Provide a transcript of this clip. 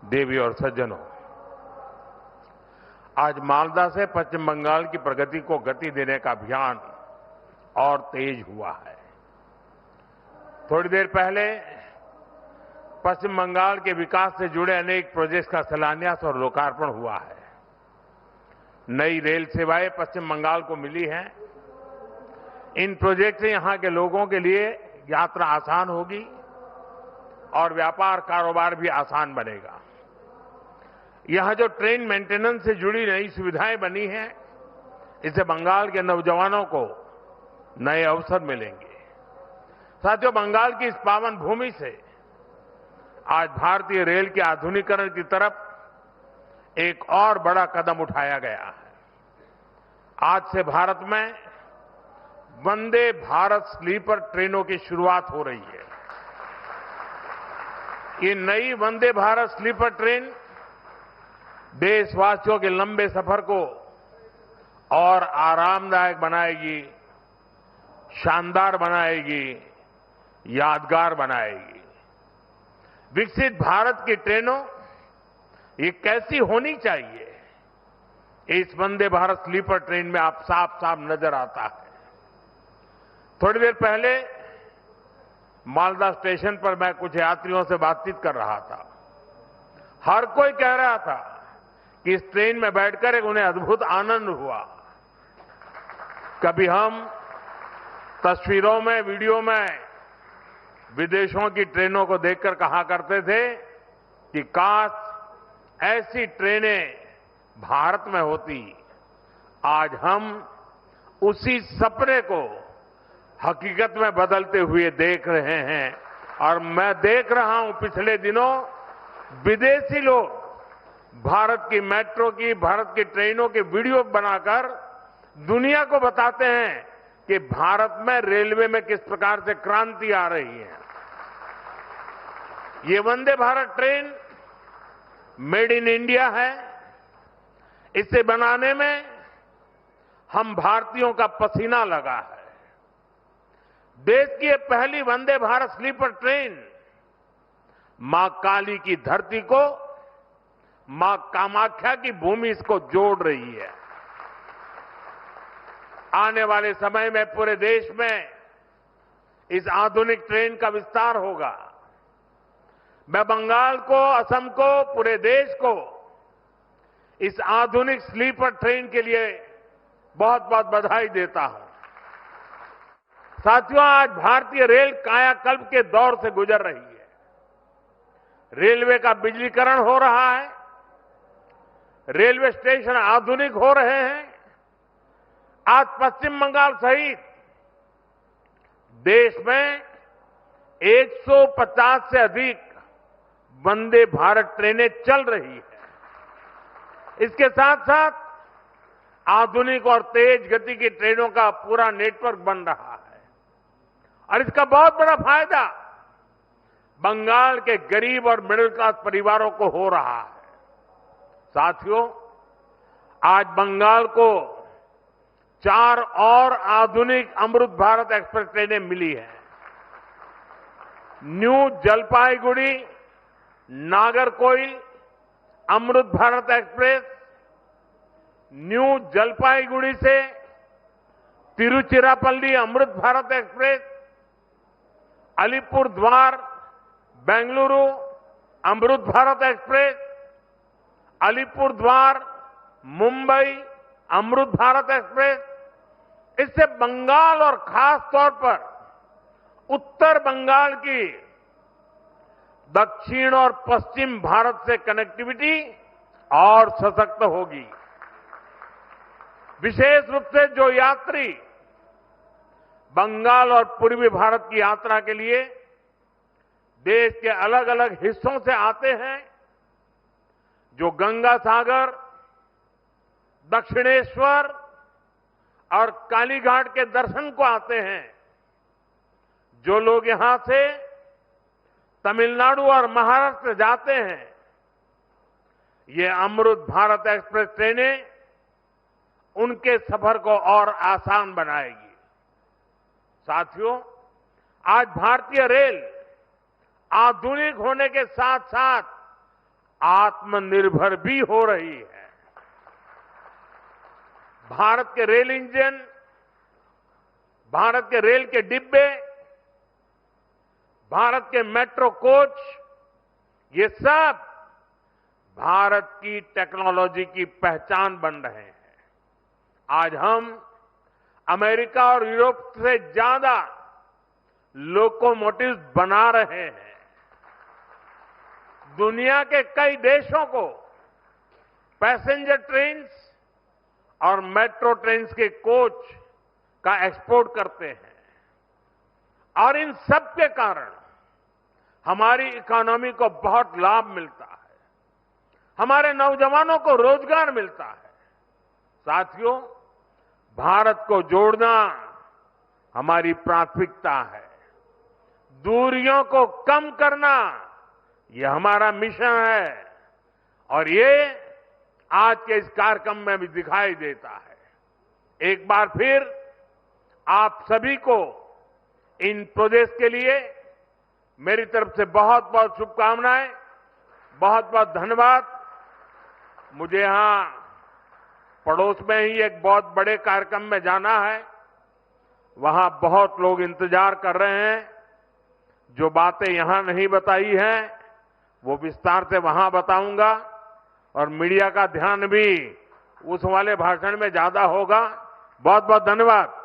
देवी और सज्जनों, आज मालदा से पश्चिम बंगाल की प्रगति को गति देने का अभियान और तेज हुआ है। थोड़ी देर पहले पश्चिम बंगाल के विकास से जुड़े अनेक प्रोजेक्ट्स का शिलान्यास और लोकार्पण हुआ है। नई रेल सेवाएं पश्चिम बंगाल को मिली हैं। इन प्रोजेक्ट से यहां के लोगों के लिए यात्रा आसान होगी और व्यापार कारोबार भी आसान बनेगा। यहां जो ट्रेन मेंटेनेंस से जुड़ी नई सुविधाएं बनी हैं, इससे बंगाल के नौजवानों को नए अवसर मिलेंगे। साथियों, बंगाल की इस पावन भूमि से आज भारतीय रेल के आधुनिकीकरण की तरफ एक और बड़ा कदम उठाया गया है। आज से भारत में वंदे भारत स्लीपर ट्रेनों की शुरुआत हो रही है। ये नई वंदे भारत स्लीपर ट्रेन देशवासियों के लंबे सफर को और आरामदायक बनाएगी, शानदार बनाएगी, यादगार बनाएगी। विकसित भारत की ट्रेनों ये कैसी होनी चाहिए, इस वंदे भारत स्लीपर ट्रेन में आप साफ साफ नजर आता है। थोड़ी देर पहले मालदा स्टेशन पर मैं कुछ यात्रियों से बातचीत कर रहा था। हर कोई कह रहा था कि इस ट्रेन में बैठकर एक उन्हें अद्भुत आनंद हुआ। कभी हम तस्वीरों में, वीडियो में विदेशों की ट्रेनों को देखकर कहा करते थे कि काश ऐसी ट्रेनें भारत में होती। आज हम उसी सपने को हकीकत में बदलते हुए देख रहे हैं और मैं देख रहा हूं पिछले दिनों विदेशी लोग भारत की मेट्रो की, भारत की ट्रेनों के वीडियो बनाकर दुनिया को बताते हैं कि भारत में रेलवे में किस प्रकार से क्रांति आ रही है। ये Vande Bharat train made in India है। इसे बनाने में हम भारतीयों का पसीना लगा है। देश की ये पहली वंदे भारत स्लीपर ट्रेन मां काली की धरती को, मां कामाख्या की भूमि इसको जोड़ रही है। आने वाले समय में पूरे देश में इस आधुनिक ट्रेन का विस्तार होगा। मैं बंगाल को, असम को, पूरे देश को इस आधुनिक स्लीपर ट्रेन के लिए बहुत बहुत बधाई देता हूं। साथियों, आज भारतीय रेल कायाकल्प के दौर से गुजर रही है। रेलवे का बिजलीकरण हो रहा है, रेलवे स्टेशन आधुनिक हो रहे हैं। आज पश्चिम बंगाल सहित देश में 150 से अधिक वंदे भारत ट्रेनें चल रही है। इसके साथ साथ आधुनिक और तेज गति की ट्रेनों का पूरा नेटवर्क बन रहा है और इसका बहुत बड़ा फायदा बंगाल के गरीब और मिडिल क्लास परिवारों को हो रहा है। साथियों, आज बंगाल को 4 और आधुनिक अमृत भारत एक्सप्रेस ट्रेनें मिली हैं। New Jalpaiguri Nagercoil Amrit Bharat express, new Jalpaiguri से तिरुचिरापल्ली अमृत भारत एक्सप्रेस, अलीपुर द्वार बेंगलुरु अमृत भारत एक्सप्रेस, अलीपुर द्वार मुंबई अमृत भारत एक्सप्रेस। इससे बंगाल और खास तौर पर उत्तर बंगाल की दक्षिण और पश्चिम भारत से कनेक्टिविटी और सशक्त होगी। विशेष रूप से जो यात्री बंगाल और पूर्वी भारत की यात्रा के लिए देश के अलग अलग हिस्सों से आते हैं, जो गंगा सागर, दक्षिणेश्वर और कालीघाट के दर्शन को आते हैं, जो लोग यहां से तमिलनाडु और महाराष्ट्र जाते हैं, ये अमृत भारत एक्सप्रेस ट्रेनें उनके सफर को और आसान बनाएगी। साथियों, आज भारतीय रेल आधुनिक होने के साथ साथ आत्मनिर्भर भी हो रही है। भारत के रेल इंजन, भारत के रेल के डिब्बे, भारत के मेट्रो कोच, ये सब भारत की टेक्नोलॉजी की पहचान बन रहे हैं। आज हम अमेरिका और यूरोप से ज्यादा लोकोमोटिव्स बना रहे हैं। दुनिया के कई देशों को पैसेंजर ट्रेन्स और मेट्रो ट्रेन्स के कोच का एक्सपोर्ट करते हैं और इन सब के कारण हमारी इकोनॉमी को बहुत लाभ मिलता है, हमारे नौजवानों को रोजगार मिलता है। साथियों, भारत को जोड़ना हमारी प्राथमिकता है। दूरियों को कम करना ये हमारा मिशन है और ये आज के इस कार्यक्रम में भी दिखाई देता है। एक बार फिर आप सभी को इन प्रोजेक्ट्स के लिए मेरी तरफ से बहुत बहुत शुभकामनाएं, बहुत बहुत धन्यवाद। मुझे यहां पड़ोस में ही एक बहुत बड़े कार्यक्रम में जाना है। वहां बहुत लोग इंतजार कर रहे हैं। जो बातें यहां नहीं बताई हैं वो विस्तार से वहां बताऊंगा और मीडिया का ध्यान भी उस वाले भाषण में ज्यादा होगा। बहुत बहुत धन्यवाद।